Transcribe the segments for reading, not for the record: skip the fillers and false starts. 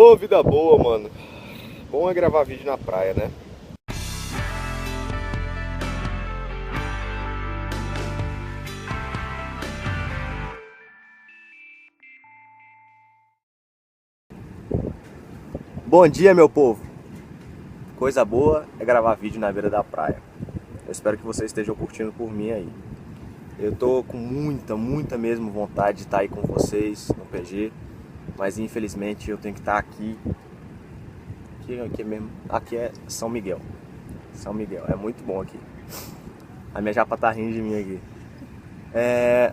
Ô, vida boa, mano. Bom é gravar vídeo na praia, né? Bom dia, meu povo. Coisa boa é gravar vídeo na beira da praia. Eu espero que vocês estejam curtindo por mim aí. Eu tô com muita mesmo vontade de estar aí com vocês no PG, mas infelizmente eu tenho que estar aqui. Aqui mesmo. Aqui é São Miguel. São Miguel, é muito bom aqui. A minha japa tá rindo de mim aqui.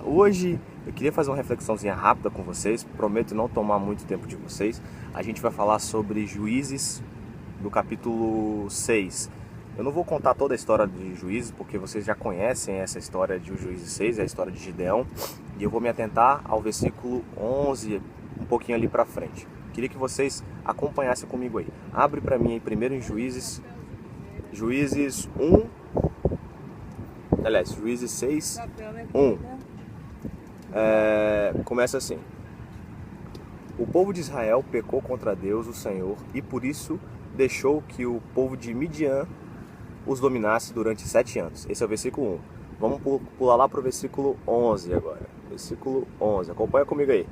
Hoje eu queria fazer uma reflexãozinha rápida com vocês. Prometo não tomar muito tempo de vocês. A gente vai falar sobre Juízes do capítulo 6. Eu não vou contar toda a história de Juízes, porque vocês já conhecem essa história de Juízes 6, é a história de Gideão. E eu vou me atentar ao versículo 11, um pouquinho ali pra frente. Queria que vocês acompanhassem comigo aí. Abre pra mim aí primeiro em Juízes 1. Aliás, Juízes 6, 1. Começa assim: o povo de Israel pecou contra Deus, o Senhor, e por isso deixou que o povo de Midian os dominasse durante 7 anos. Esse é o versículo 1. Vamos pular lá para o versículo 11 agora. Versículo 11, acompanha comigo aí.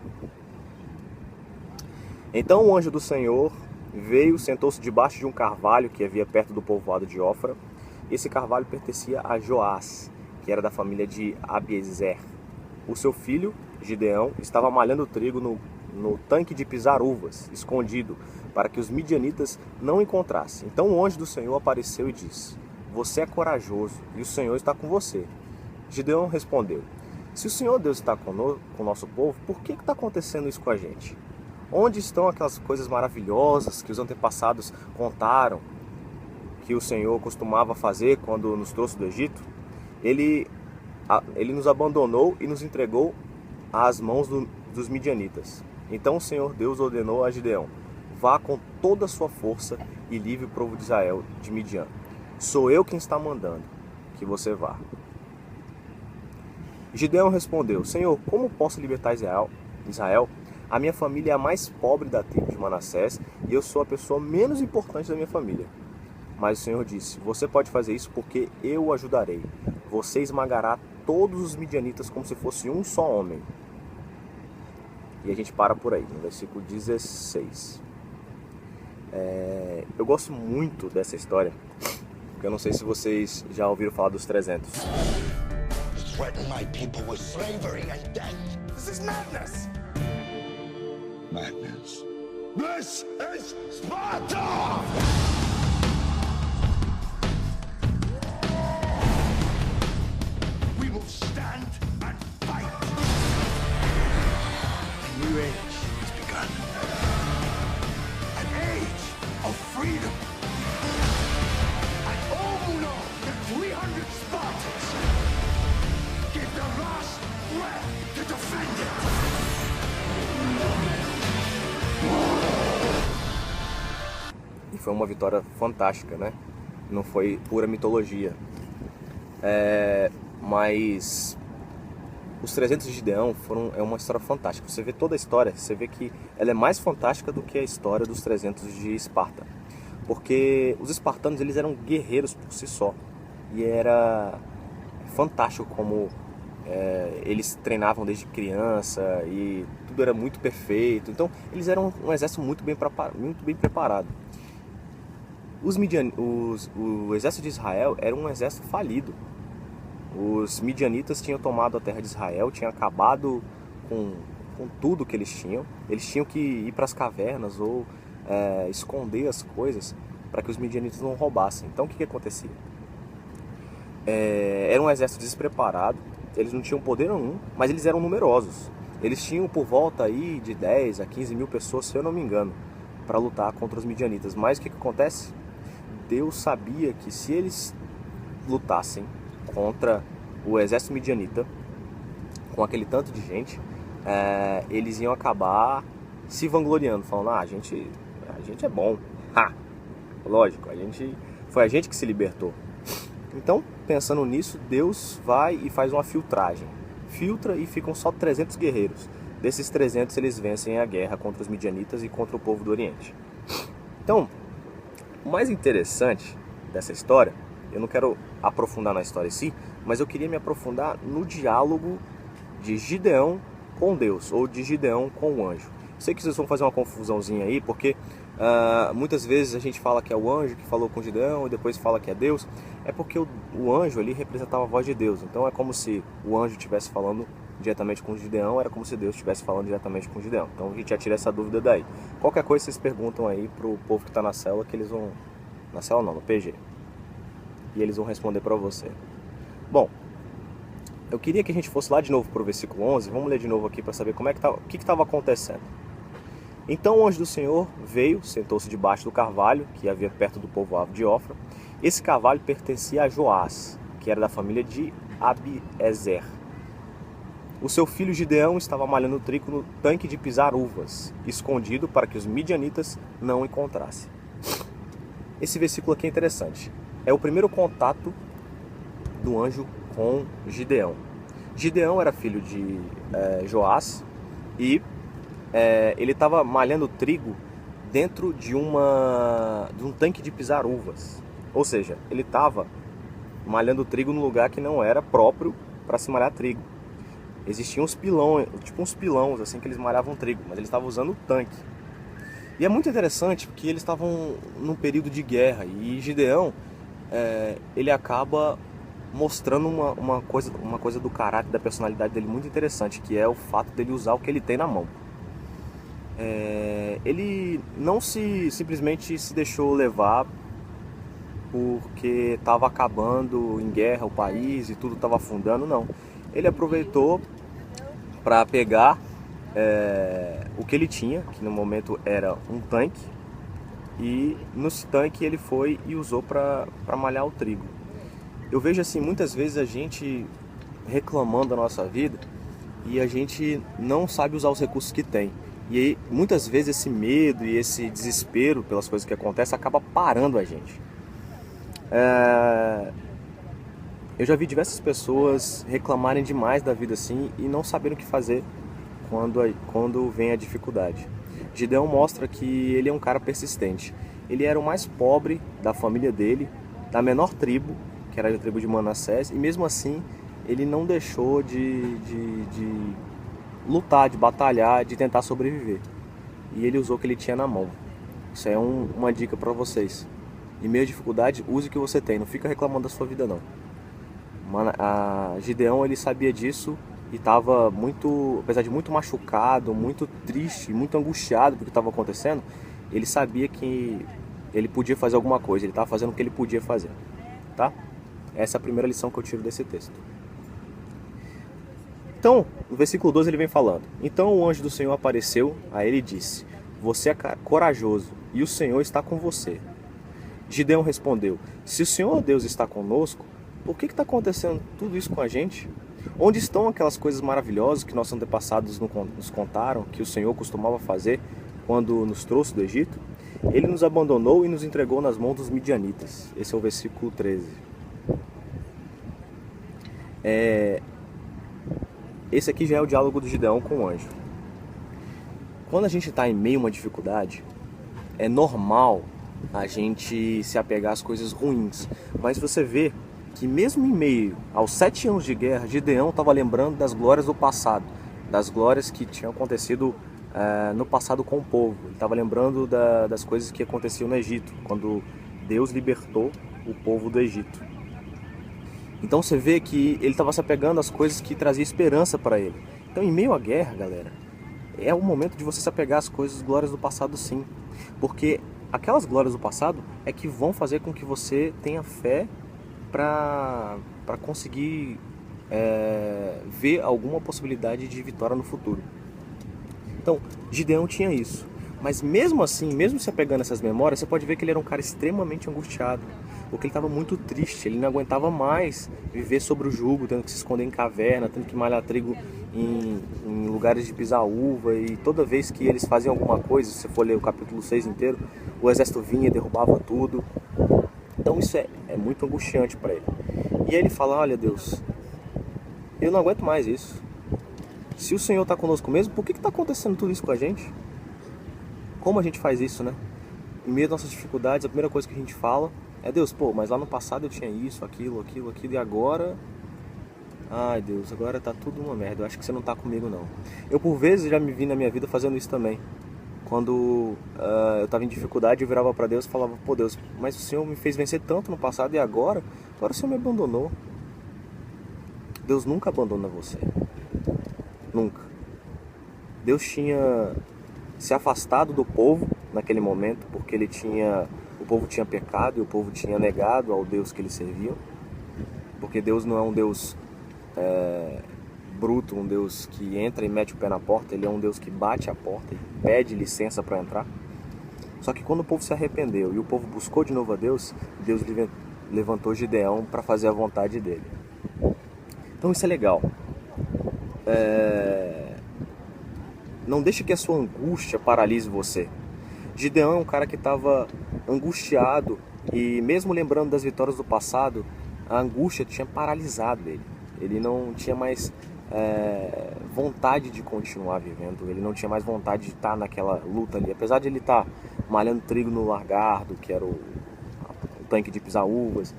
Então o anjo do Senhor veio, sentou-se debaixo de um carvalho que havia perto do povoado de Ofra. Esse carvalho pertencia a Joás, que era da família de Abiezer. O seu filho, Gideão, estava malhando trigo no tanque de pisar uvas, escondido, para que os midianitas não o encontrassem. Então o anjo do Senhor apareceu e disse: você é corajoso e o Senhor está com você. Gideão respondeu: se o Senhor Deus está com o nosso povo, por que está acontecendo isso com a gente? Onde estão aquelas coisas maravilhosas que os antepassados contaram que o Senhor costumava fazer quando nos trouxe do Egito? Ele nos abandonou e nos entregou às mãos dos midianitas. Então o Senhor Deus ordenou a Gideão: vá com toda a sua força e livre o povo de Israel de Midian. Sou eu quem está mandando que você vá. Gideão respondeu: Senhor, como posso libertar Israel? A minha família é a mais pobre da tribo de Manassés e eu sou a pessoa menos importante da minha família. Mas o Senhor disse: você pode fazer isso porque eu o ajudarei. Você esmagará todos os midianitas como se fosse um só homem. E a gente para por aí, no versículo 16. Eu gosto muito dessa história, porque eu não sei se vocês já ouviram falar dos 300. Threaten my people with slavery and death. This is madness. Madness. This is Sparta! We will stand and fight. A new age has begun. An age of freedom. And all who know that 300 Spartans give their last breath to defend it. E foi uma vitória fantástica, né? Não foi pura mitologia. Mas os 300 de Gideão é uma história fantástica. Você vê toda a história, você vê que ela é mais fantástica do que a história dos 300 de Esparta. Porque os espartanos, eles eram guerreiros por si só. E era fantástico como eles treinavam desde criança e tudo era muito perfeito. Então eles eram um exército muito bem preparado. O exército de Israel era um exército falido. Os midianitas tinham tomado a terra de Israel, tinham acabado com tudo que eles tinham. Eles tinham que ir para as cavernas ou esconder as coisas para que os midianitas não roubassem. Então o que acontecia? Era um exército despreparado, eles não tinham poder nenhum, mas eles eram numerosos. Eles tinham por volta aí de 10 a 15 mil pessoas, se eu não me engano, para lutar contra os midianitas. Mas o que acontece? Deus sabia que se eles lutassem contra o exército midianita, com aquele tanto de gente, eles iam acabar se vangloriando, falando: a gente é bom. Lógico, foi a gente que se libertou. Então, pensando nisso, Deus vai e faz uma filtragem. Filtra e ficam só 300 guerreiros. Desses 300 eles vencem a guerra contra os midianitas e contra o povo do Oriente. Então, o mais interessante dessa história, eu não quero aprofundar na história em si, mas eu queria me aprofundar no diálogo de Gideão com Deus, ou de Gideão com o anjo. Sei que vocês vão fazer uma confusãozinha aí, porque muitas vezes a gente fala que é o anjo que falou com Gideão e depois fala que é Deus. É porque o anjo ali representava a voz de Deus. Então é como se o anjo estivesse falando diretamente com Gideão, era como se Deus estivesse falando diretamente com Gideão. Então a gente já tira essa dúvida daí. Qualquer coisa vocês perguntam aí pro povo que está na célula, que eles vão... Na célula não, no PG. E eles vão responder para você. Bom, eu queria que a gente fosse lá de novo para o versículo 11. Vamos ler de novo aqui para saber o que estava acontecendo. Então o anjo do Senhor veio, sentou-se debaixo do carvalho, que havia perto do povoado de Ofra. Esse carvalho pertencia a Joás, que era da família de Abiezer. O seu filho Gideão estava malhando trigo no tanque de pisar uvas, escondido para que os midianitas não o encontrassem. Esse versículo aqui é interessante. É o primeiro contato do anjo com Gideão. Gideão era filho de Joás e ele estava malhando trigo dentro de um tanque de pisar uvas. Ou seja, ele estava malhando trigo num lugar que não era próprio para se malhar trigo. Existiam uns pilões, tipo uns pilões assim que eles malhavam trigo, mas eles estavam usando o tanque. E é muito interessante porque eles estavam num período de guerra e Gideão ele acaba mostrando uma coisa do caráter, da personalidade dele muito interessante, que é o fato dele usar o que ele tem na mão. Ele não simplesmente se deixou levar porque estava acabando em guerra o país e tudo estava afundando, não. Ele aproveitou para pegar o que ele tinha, que no momento era um tanque, e nesse tanque ele foi e usou para malhar o trigo. Eu vejo assim, muitas vezes a gente reclamando da nossa vida e a gente não sabe usar os recursos que tem. E aí, muitas vezes esse medo e esse desespero pelas coisas que acontecem acaba parando a gente. Eu já vi diversas pessoas reclamarem demais da vida assim e não saberem o que fazer quando vem a dificuldade. Gideão mostra que ele é um cara persistente. Ele era o mais pobre da família dele, da menor tribo, que era a tribo de Manassés, e mesmo assim ele não deixou de lutar, de batalhar, de tentar sobreviver. E ele usou o que ele tinha na mão. Isso é uma dica para vocês. Em meio à dificuldade, use o que você tem, não fica reclamando da sua vida não. Gideão ele sabia disso e estava apesar de muito machucado, muito triste, muito angustiado pelo que estava acontecendo, ele sabia que ele podia fazer alguma coisa, ele estava fazendo o que ele podia fazer, tá? Essa é a primeira lição que eu tiro desse texto. Então, no versículo 12 ele vem falando: Então o anjo do Senhor apareceu a ele e disse: Você é corajoso e o Senhor está com você. Gideão respondeu: Se o Senhor Deus está conosco, por que está acontecendo tudo isso com a gente? Onde estão aquelas coisas maravilhosas que nossos antepassados nos contaram, que o Senhor costumava fazer quando nos trouxe do Egito? Ele nos abandonou e nos entregou nas mãos dos midianitas. Esse é o versículo 13. Esse aqui já é o diálogo do Gideão com o anjo. Quando a gente está em meio a uma dificuldade, é normal a gente se apegar às coisas ruins. Mas você vê que mesmo em meio aos 7 anos de guerra, Gideão estava lembrando das glórias do passado, das glórias que tinham acontecido no passado com o povo. Ele estava lembrando das coisas que aconteciam no Egito, quando Deus libertou o povo do Egito. Então você vê que ele estava se apegando às coisas que traziam esperança para ele. Então em meio à guerra, galera, é o momento de você se apegar às coisas, glórias do passado sim. Porque aquelas glórias do passado é que vão fazer com que você tenha fé para conseguir ver alguma possibilidade de vitória no futuro. Então, Gideão tinha isso. Mas mesmo assim, mesmo se apegando a essas memórias, você pode ver que ele era um cara extremamente angustiado. Porque ele estava muito triste, ele não aguentava mais viver sobre o jugo, tendo que se esconder em caverna, tendo que malhar trigo em lugares de pisar uva. E toda vez que eles faziam alguma coisa, se você for ler o capítulo 6 inteiro, o exército vinha e derrubava tudo. Então isso é muito angustiante para ele. E aí ele fala: olha Deus, eu não aguento mais isso. Se o Senhor está conosco mesmo, por que está acontecendo tudo isso com a gente? Como a gente faz isso, né? Em meio às nossas dificuldades, a primeira coisa que a gente fala é: Deus, mas lá no passado eu tinha isso, aquilo, e agora... Ai, Deus, agora tá tudo uma merda, eu acho que você não tá comigo, não. Eu, por vezes, já me vi na minha vida fazendo isso também. Quando eu tava em dificuldade, eu virava pra Deus e falava: pô, Deus, mas o Senhor me fez vencer tanto no passado e agora o Senhor me abandonou. Deus nunca abandona você. Nunca. Deus tinha se afastado do povo naquele momento, porque o povo tinha pecado e o povo tinha negado ao Deus que eles serviam. Porque Deus não é um Deus bruto, um Deus que entra e mete o pé na porta. Ele é um Deus que bate a porta e pede licença para entrar. Só que quando o povo se arrependeu e o povo buscou de novo a Deus, Deus levantou Gideão para fazer a vontade dele. Então isso é legal. Não deixe que a sua angústia paralise você. Gideão é um cara que estava angustiado e, mesmo lembrando das vitórias do passado, a angústia tinha paralisado ele. Ele não tinha mais vontade de continuar vivendo, ele não tinha mais vontade de estar naquela luta ali. Apesar de ele estar malhando trigo no largardo, que era o tanque de pisar uvas,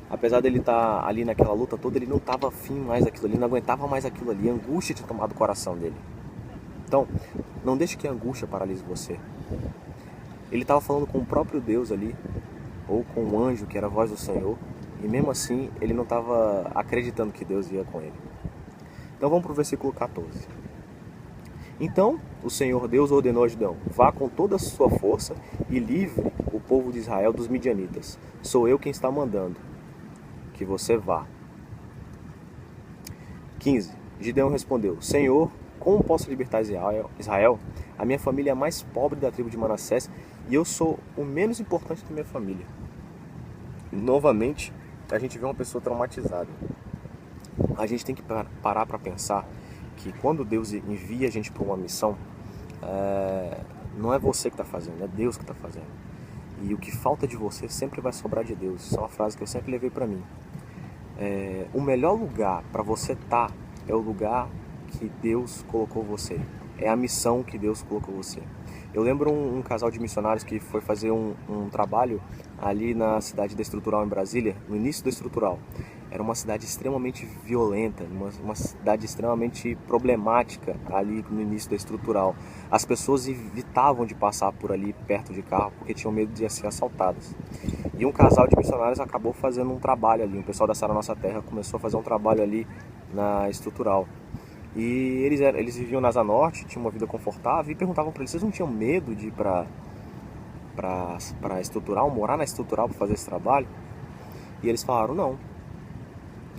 apesar dele estar ali naquela luta toda, ele não estava afim mais daquilo ali, não aguentava mais aquilo ali, a angústia tinha tomado o coração dele. Então, não deixe que a angústia paralise você. Ele estava falando com o próprio Deus ali, ou com um anjo que era a voz do Senhor, e mesmo assim ele não estava acreditando que Deus ia com ele. Então vamos para o versículo 14. Então o Senhor Deus ordenou a Gideão: vá com toda a sua força e livre o povo de Israel dos midianitas. Sou eu quem está mandando que você vá. 15. Gideão respondeu: Senhor, como posso libertar Israel? A minha família é a mais pobre da tribo de Manassés e eu sou o menos importante da minha família. Novamente, a gente vê uma pessoa traumatizada. A gente tem que parar para pensar que quando Deus envia a gente para uma missão, não é você que está fazendo, é Deus que está fazendo. E o que falta de você sempre vai sobrar de Deus. Isso é uma frase que eu sempre levei para mim. O melhor lugar para você estar é o lugar que Deus colocou você. É a missão que Deus colocou você. Eu lembro um casal de missionários que foi fazer um trabalho ali na cidade da Estrutural, em Brasília, no início da Estrutural. Era uma cidade extremamente violenta, uma cidade extremamente problemática ali no início da Estrutural. As pessoas evitavam de passar por ali perto de carro porque tinham medo de ser assaltadas. E um casal de missionários acabou fazendo um trabalho ali. O pessoal da Sara Nossa Terra começou a fazer um trabalho ali na Estrutural. E eles viviam na Asa Norte, tinham uma vida confortável, e perguntavam para eles: vocês não tinham medo de ir para Estrutural, morar na Estrutural para fazer esse trabalho? E eles falaram: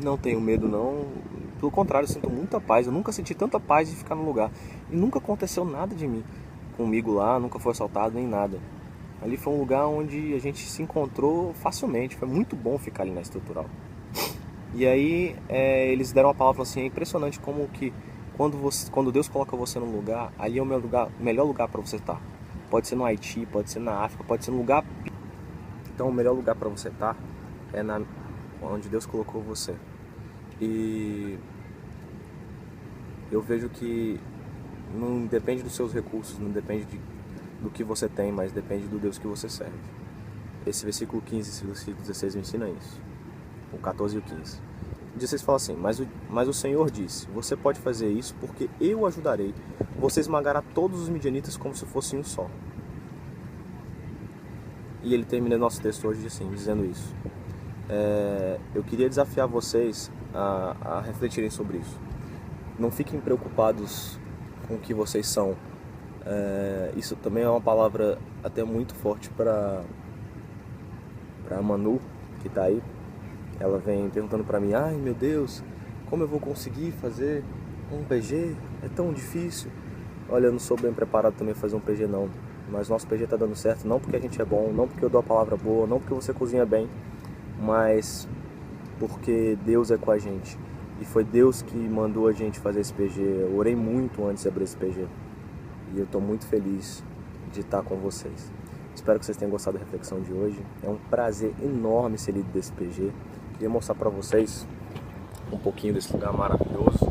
não tenho medo não, pelo contrário, eu sinto muita paz, eu nunca senti tanta paz de ficar no lugar. E nunca aconteceu nada comigo lá, nunca foi assaltado nem nada. Ali foi um lugar onde a gente se encontrou facilmente, foi muito bom ficar ali na Estrutural. E aí eles deram uma palavra assim: é impressionante como que quando Deus coloca você num lugar, ali é o melhor lugar para você estar. Pode ser no Haiti, pode ser na África, pode ser num lugar... Então o melhor lugar para você estar é onde Deus colocou você. E eu vejo que não depende dos seus recursos, não depende do que você tem, mas depende do Deus que você serve. Esse versículo 15, esse versículo 16 me ensina isso. O 14 e o 15. O 16 fala assim: mas o Senhor disse: você pode fazer isso porque eu o ajudarei. Você esmagará todos os midianitas como se fossem um só. E ele termina nosso texto hoje assim, dizendo isso. Eu queria desafiar vocês a refletirem sobre isso. Não fiquem preocupados com o que vocês são. Isso também é uma palavra até muito forte para a Manu, que está aí. Ela vem perguntando para mim: ai meu Deus, como eu vou conseguir fazer um PG? É tão difícil. Olha, eu não sou bem preparado também para fazer um PG não. Mas nosso PG está dando certo, não porque a gente é bom, não porque eu dou a palavra boa, não porque você cozinha bem, mas porque Deus é com a gente. E foi Deus que mandou a gente fazer esse PG. Eu orei muito antes de abrir esse PG. E eu estou muito feliz de estar com vocês. Espero que vocês tenham gostado da reflexão de hoje. É um prazer enorme ser líder desse PG. Queria mostrar para vocês um pouquinho desse lugar maravilhoso.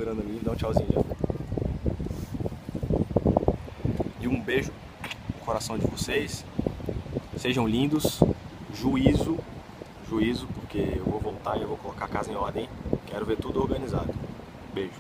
esperando ali. Dá um tchauzinho, ó. E um beijo no coração de vocês. Sejam lindos. Juízo, porque eu vou voltar e eu vou colocar a casa em ordem. Quero ver tudo organizado. Beijo.